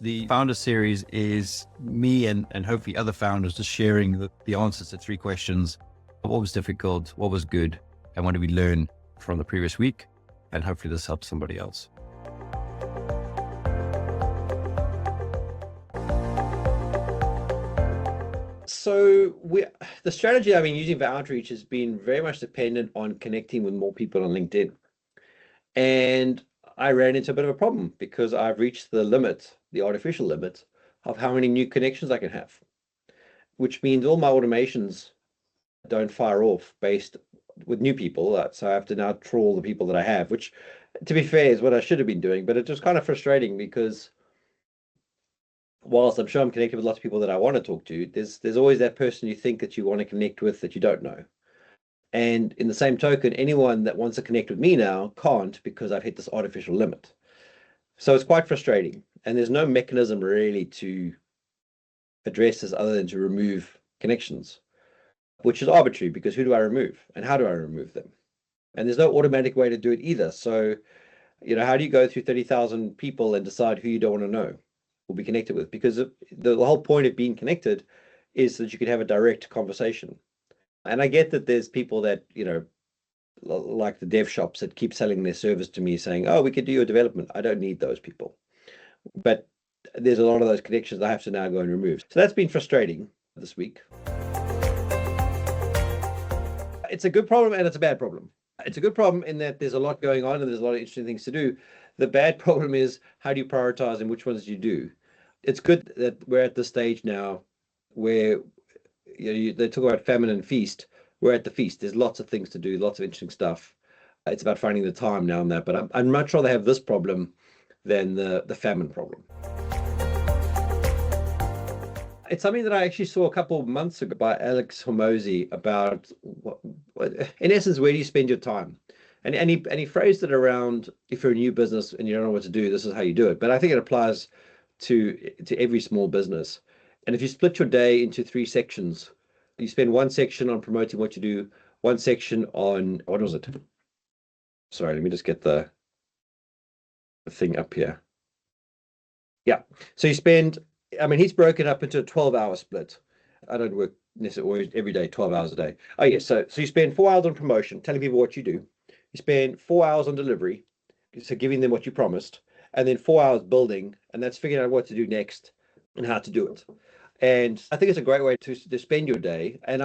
The founder series is me and hopefully other founders just sharing the answers to three questions. What was difficult? What was good? And what did we learn from the previous week? And hopefully this helps somebody else. So the strategy I've been using for outreach has been very much dependent on connecting with more people on LinkedIn. And I ran into a bit of a problem because I've reached the limit, the artificial limit of how many new connections I can have, which means all my automations don't fire off based with new people. So I have to now trawl the people that I have, which to be fair is what I should have been doing, but it's just kind of frustrating because whilst I'm sure I'm connected with lots of people that I want to talk to, there's always that person you think that you want to connect with that you don't know. And in the same token, anyone that wants to connect with me now can't because I've hit this artificial limit. So it's quite frustrating. And there's no mechanism really to address this other than to remove connections, which is arbitrary because who do I remove and how do I remove them? And there's no automatic way to do it either. So, how do you go through 30,000 people and decide who you don't want to know or be connected with? Because the whole point of being connected is that you can have a direct conversation. And I get that there's people that, like the dev shops that keep selling their service to me saying, oh, we could do your development. I don't need those people. But there's a lot of those connections I have to now go and remove. So that's been frustrating this week. It's a good problem and it's a bad problem. It's a good problem in that there's a lot going on and there's a lot of interesting things to do. The bad problem is how do you prioritize and which ones do you do? It's good that we're at the stage now where they talk about famine and feast. We're at the feast. There's lots of things to do, lots of interesting stuff. It's about finding the time now and that. But I'd much rather have this problem than the famine problem. It's something that I actually saw a couple of months ago by Alex Hormozi about in essence, where do you spend your time? And he phrased it around if you're a new business and you don't know what to do, this is how you do it. But I think it applies to every small business. And if you split your day into three sections, you spend one section on promoting what you do, one section on, what was it? Sorry, let me just get the thing up here. Yeah. So you spend, he's broken up into a 12-hour split. I don't work necessarily every day, 12 hours a day. Oh, yes. So you spend 4 hours on promotion, telling people what you do. You spend 4 hours on delivery, so giving them what you promised, and then 4 hours building, and that's figuring out what to do next and how to do it. And I think it's a great way to spend your day. And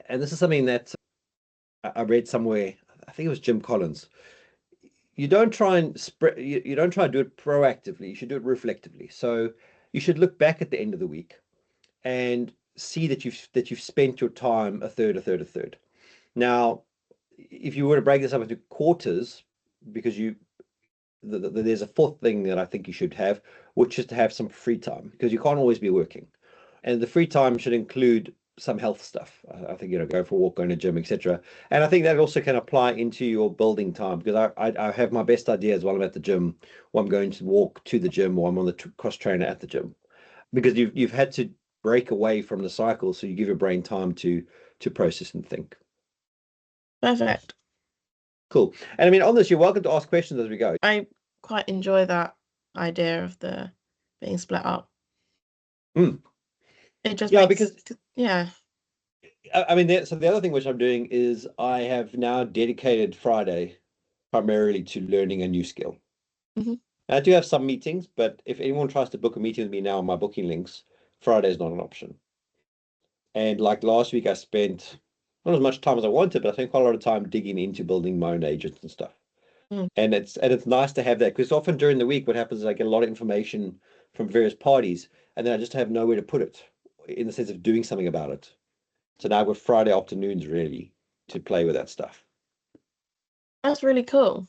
this is something that I read somewhere. I think it was Jim Collins. You don't try and spread. You don't try to do it proactively. You should do it reflectively. So you should look back at the end of the week and see that you've spent your time a third, a third, a third. Now, if you were to break this up into quarters, because there's a fourth thing that I think you should have, which is to have some free time because you can't always be working. And the free time should include some health stuff. I think, go for a walk, go to the gym, etc. And I think that also can apply into your building time because I have my best ideas while I'm at the gym, or I'm going to walk to the gym, or I'm on the cross trainer at the gym. Because you've had to break away from the cycle, so you give your brain time to process and think. Perfect. Cool. And on this, you're welcome to ask questions as we go. I quite enjoy that idea of the being split up. It just Yeah, makes, because yeah. So the other thing which I'm doing is I have now dedicated Friday primarily to learning a new skill. Mm-hmm. I do have some meetings, but if anyone tries to book a meeting with me now on my booking links, Friday is not an option. And like last week, I spent not as much time as I wanted, but I spent quite a lot of time digging into building my own agents and stuff. And it's nice to have that because often during the week, what happens is I get a lot of information from various parties, and then I just have nowhere to put it in the sense of doing something about it. So now I've got Friday afternoons really to play with that stuff. That's really cool.